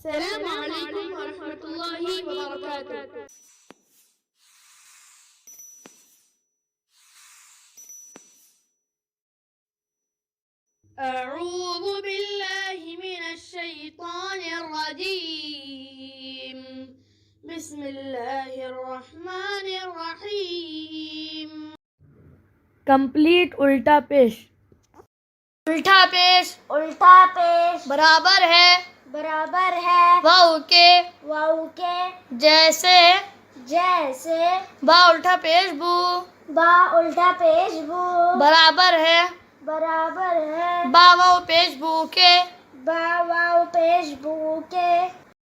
अस्सलामु अलैकुम व रहमतुल्लाहि व बरकातुहू। أعوذ بالله من الشيطان الرجيم. بسم الله الرحمن الرحيم. कंप्लीट उल्टा पेश। उल्टा पेश बराबर है वाव के जैसे बा उल्टा पेश बू बा उल्टा पेश बू बराबर है बा वाव पेश बू के बा वाव पेश बू के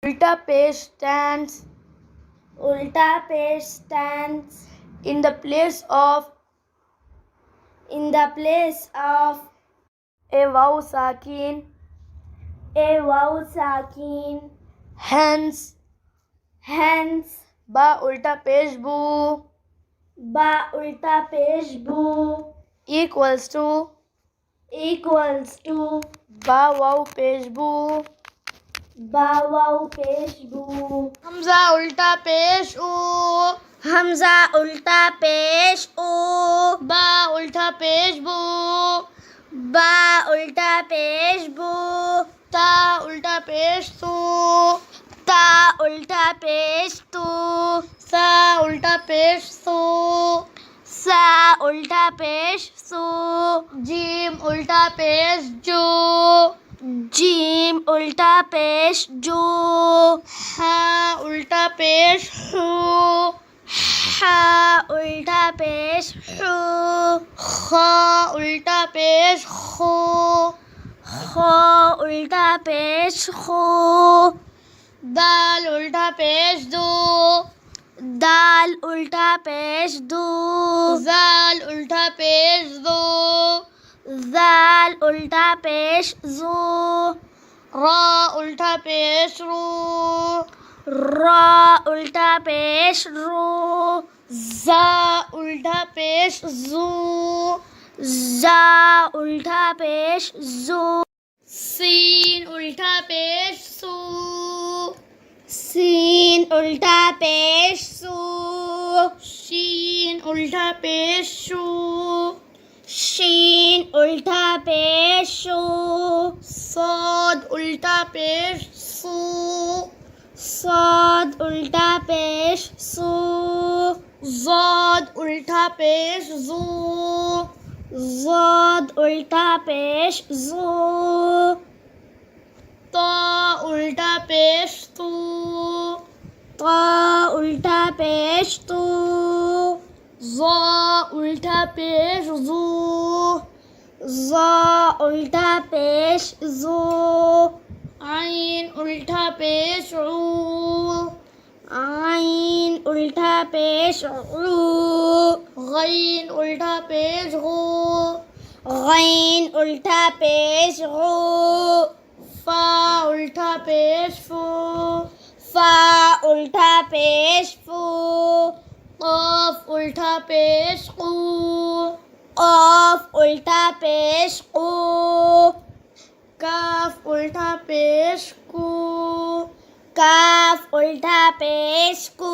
उल्टा पेश stands in the place of a waw sakin. Hence ba ulta pesh bu equals to ba waw pesh bu. Hamza उल्टा पेश ऊ हमजा उल्टा पेश ऊ बा उल्टा पेश बू बा उल्टा पेश बू ता उल्टा पेश तू ता उल्टा पेश तू सा उल्टा पेश तू सा उल्टा पेश सू जीम उल्टा पेश जो जीम उल्टा पेश जो हा उल्टा पेश हू हा उल्टा पेश हू खा उल्टा पेश खू खो उल्टा पेश खो दाल उल्टा पेश दो दाल उल्टा पेश दो जाल उल्टा पेश दो जाल उल्टा पेश जो रा उल्टा पेश रू रा उल्टा पेश रू जा उल्टा पेश जू जा उल्टा पेश जो सीन उल्टा पेश सू सीन उल्टा पेश सू शीन उल्टा पेश शू शीन उल्टा पेश शू साद उल्टा पेश सू साद उल्टा पेश सू ज़ाद उल्टा पेश जू ज़ाद उल्टा पेश ज़ू ता उल्टा पेश तू ता उल्टा पेश तू ज़ा उल्टा पेश जू ज़ा उल्टा पेश ज़ू आइन उल्टा पेश ऊ आइन उल्टा पेश ऊ गैन उल्टा पेश गू गैन उल्टा पेश गू फा उल्टा पेश फू फा उल्टा पेश फू क़ाफ उल्टा पेश क़ू क़ाफ उल्टा पेश क़ू काफ उल्टा पेश कू काफ उल्टा पेश कू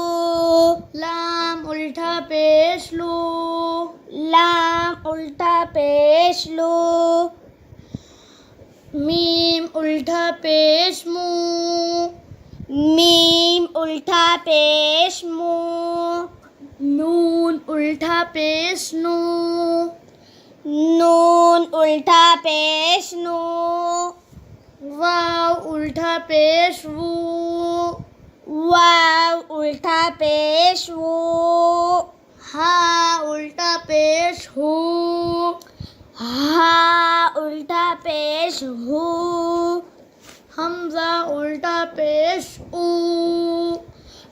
लाम उल्टा पेश लू लाम उल्टा पेश लू मीम उल्टा पेश मू मीम उल्टा पेश मू नून उल्टा पेश नू नून उल्टा पेश नू वाव उल्टा पेश वू वाव उल्टा पेश वू हा उल्टा पेश हू हा उल्टा पेश हू हमजा उल्टा पेश ऊ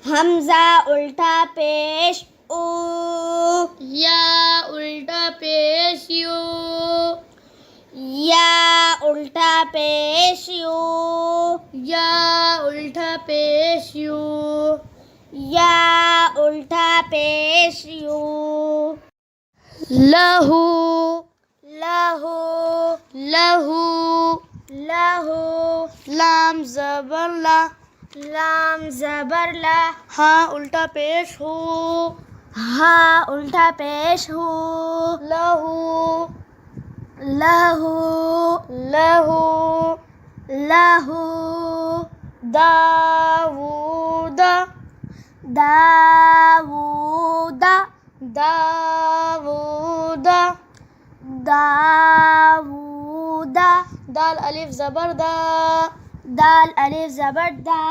हमजा उल्टा पेश ऊ या उल्टा पेश यू या उल्टा पेश यू या उल्टा पेश यू या उल्टा पेश यू लहू लहू लहू लहू लाम ज़बर ला, लाम ज़बर ला हा उल्टा पेश हू, हा उल्टा पेश हू लहू लहू लहू लहू दावूद दाऊद दावूद दाऊद दाल अलिफ ज़बर दा, दाल अलिफ ज़बर दा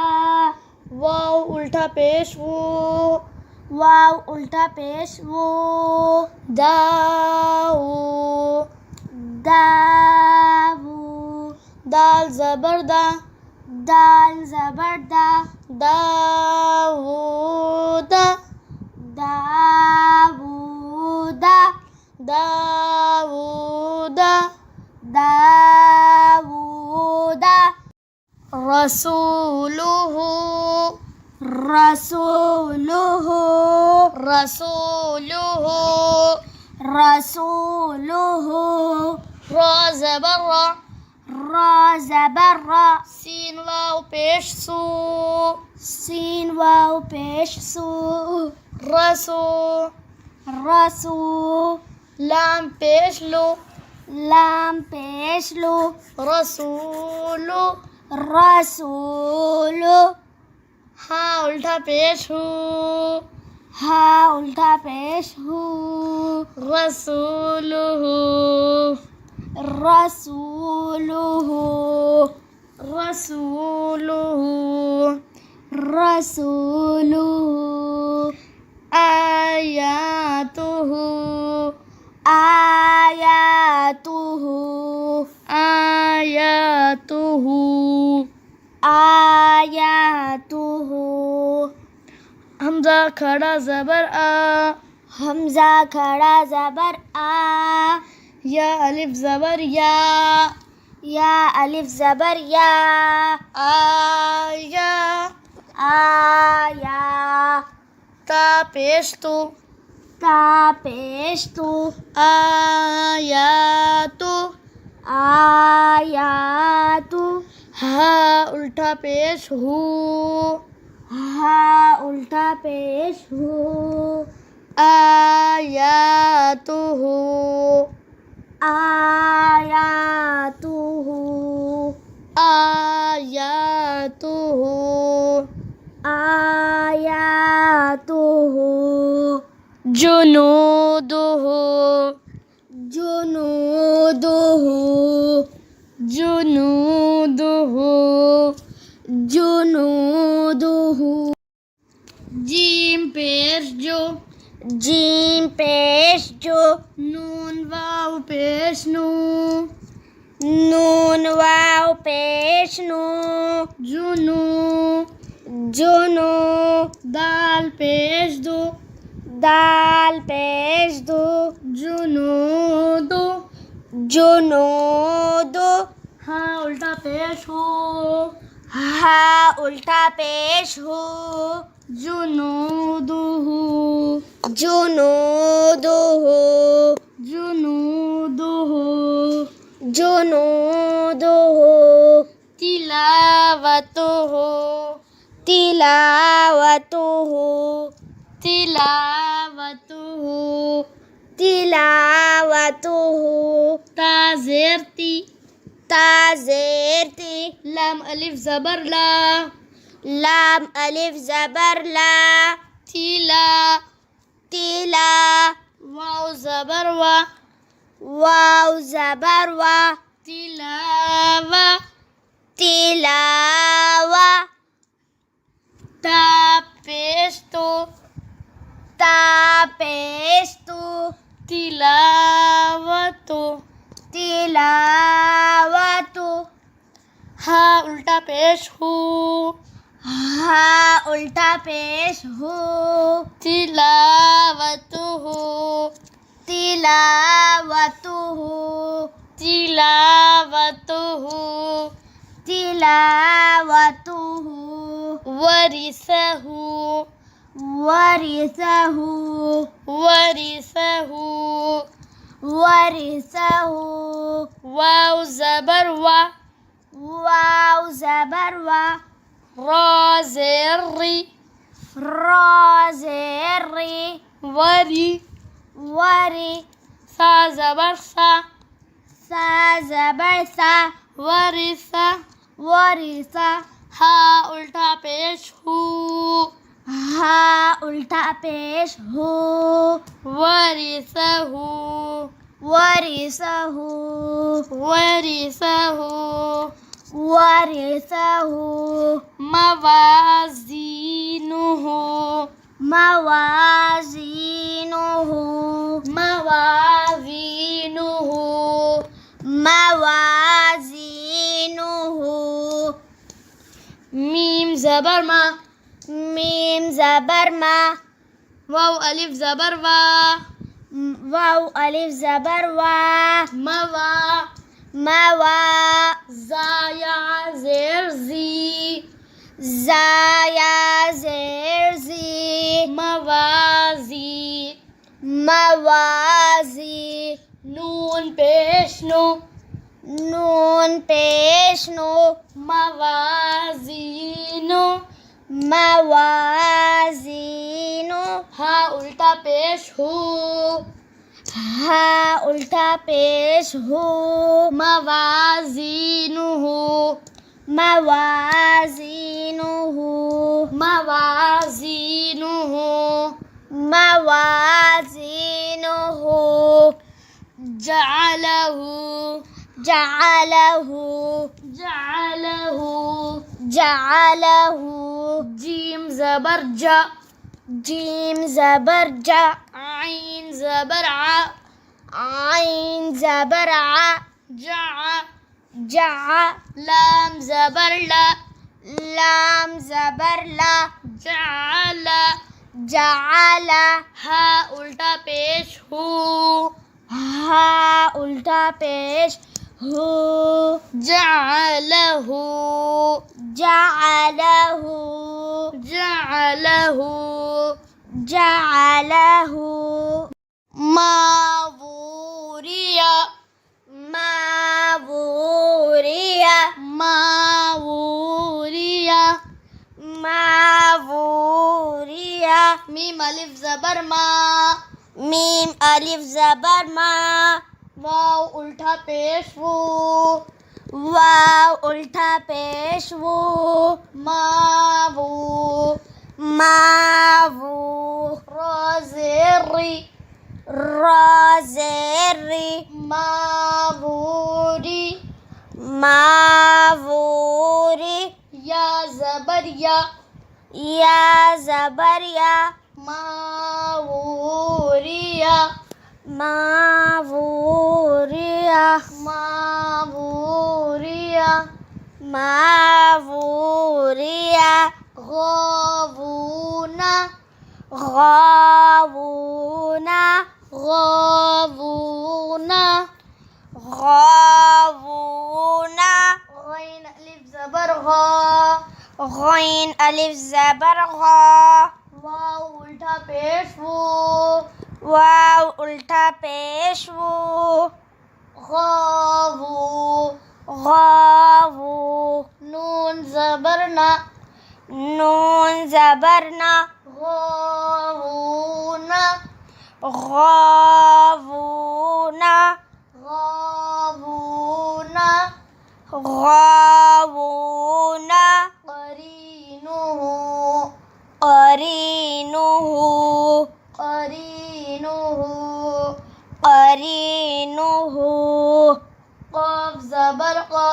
वाव उल्टा पेश वो, वाव उल्टा पेश वो दाऊ दावू दाल ज़बर दा, दाल ज़बर दा दावूद दाऊद दावूद दाऊद रसूलुहु रसूलुहु रसूलुहु रसूलुहु रा ज़बर रा, रा ज़बर रा सीन वाव पेश सू, सीन वाव पेश सू रसू रसू लाम पेश लो, लाम पेश लो रसूलु रसूलु हा उल्टा पेश हू, हा उल्टा पेश हू रसूलुहु रसूलुहु रसूलुहु रसूलुहु आयातुहु आयातुहु आयातुहु आयातुहु हमजा खड़ा ज़बर आ, हमजा खड़ा ज़बर आ या अलिफ ज़बर या अलिफ ज़बर या आया आया ता पेश तू, ता पेश तू आयातु आयातु हा उल्टा पेश हू, हा उल्टा पेश हू आयातुहु आयातुहु आयातुहु आयातुहु जुनूदुहु जुनूदुहु जुनूदुहु जुनूदुहु जीम पेश जो, जीम पेश जो नून वाव पेश नू, नून वाव पेश नू जुनू जुनू दाल पेश दो, दाल पेश दो जुनूदु जुनूदु हा उल्टा पेश हो, हा उल्टा पेश हो जुनूदुहु जुनूदुहु जुनूदुहु जुनूदुहु तिलावतुहु तिलावतुहु तिलावतुहु तिलावतुहु ताज़ेरती ताज़ेरती लाम अलिफ ज़बर ला, लाम अलिफ ज़बर ला तिला तिला वाव ज़बर वा, वाव ज़बर वा तिलावा तिलावा ता पेश तो ता पेश तू तिलावतु तिलावतु हा उल्टा पेश हू, हा उल्टा पेश हो तिलावतुहु तिलावतुहु तिलावतुहु तिलावतुहु वरिसहु वरिसहु वरिसहु वरिसहु वाव ज़बर वा, वाव ज़बर वा را زیر ری را زیر ری وری वरी سا زبر سا सा ज़बर सा वरिसा वरिसा हा उल्टा पेश हू हा उल्टा पेश हू वरिसहू वरिसहू वरिसहू वरिसहू मवाज़ीनुहु मवाज़ीनुहु मवाज़ीनुहु मवाज़ीनुहु मीम ज़बर मा मीम ज़बर मा वाव अलिफ ज़बर वा वाव अलिफ ज़बर वा मवा मवा ज़ाया ज़ेर ज़ी ज़ाया ज़ेर ज़ी मवाज़ी मवाज़ी नून पेश नो नून पेश नो मवाज़ीनो मवाज़ीनो हा उल्टा पेश हू हा उल्टा पेश हू मवाज़ीनुहु मवाज़ीनुहु मवाज़ीनुहु मवाज़ीनुहु जअलहु जअलहु जअलहु जअलहु जीम ज़बर जा जीम ज़बर जा आइन ज़बर आ आइन ज़बर आ जा जा लाम ज़बर ला लाम ज़बर ला जअला जअला हा उल्टा पेश हू हा उल्टा पेश हू जअलहु जअलहु जअलहु जअलहु मावूरिया मावूरिया मावूरिया मावूरिया मीम अलिफ ज़बर मा मीम अलिफ ज़बर मा वाव उल्टा पेश वो वाव उल्टा पेश वो मावू मावू रोज़ेरी रोज़ेरी मावूरी मावूरी या ज़बरिया या ज़बरिया मावूरिया मावूरिया मावूरिया मावूरिया गावूना गावूना गावूना गावूना गैन अलिफ ज़बर गा गैन अलिफ ज़बर गा वाव उल्टा पेश वो वाव उल्टा पेश वो गावू गावू नून ज़बर ना नून ज़बर ना गावूना गावूना गावूना गावूना करीनुहु करीनुहु करीनुहु करीनुहु क़ाफ ज़बर क़ा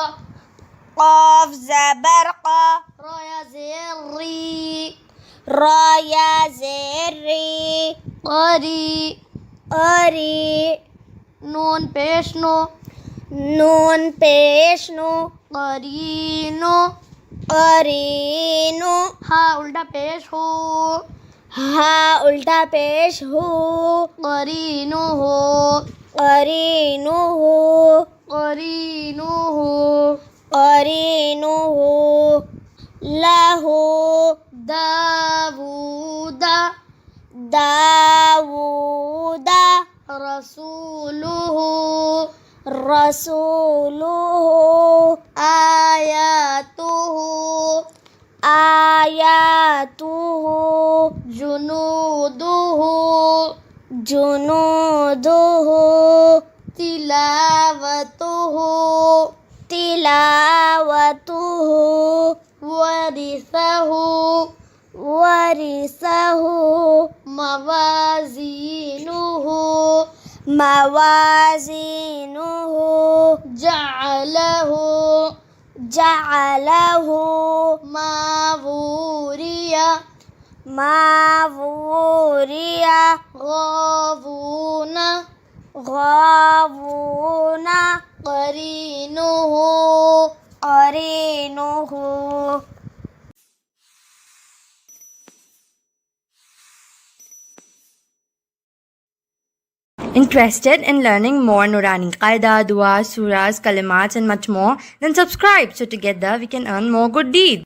क़ाफ ज़बर क़ा राया ज़ेर री राया ज़ेर री क़री अरी नून पेश नो नून पेश नो करीनो करीनु हा उल्टा पेश हो हा उल्टा पेश who करीनुहु करीनुहु करीनुहु करीनुहु Lahu दावूदा दावूदा रसूलुहु रसूलुहु आयातुहु आयातुहु जुनूदुहु जुनूदुहु तिलावतुहु तिलावतुहु वरिसहु वरिसहु मवाजीनुहु मवाजीनुहु जअलहु जअलहु मावूरिया मावूरिया गावून गावून करीनुहु करीनुहु Interested in learning more Nurani Qaida, Dua, Surahs, Kalimats and much more? Then subscribe so together we can earn more good deeds.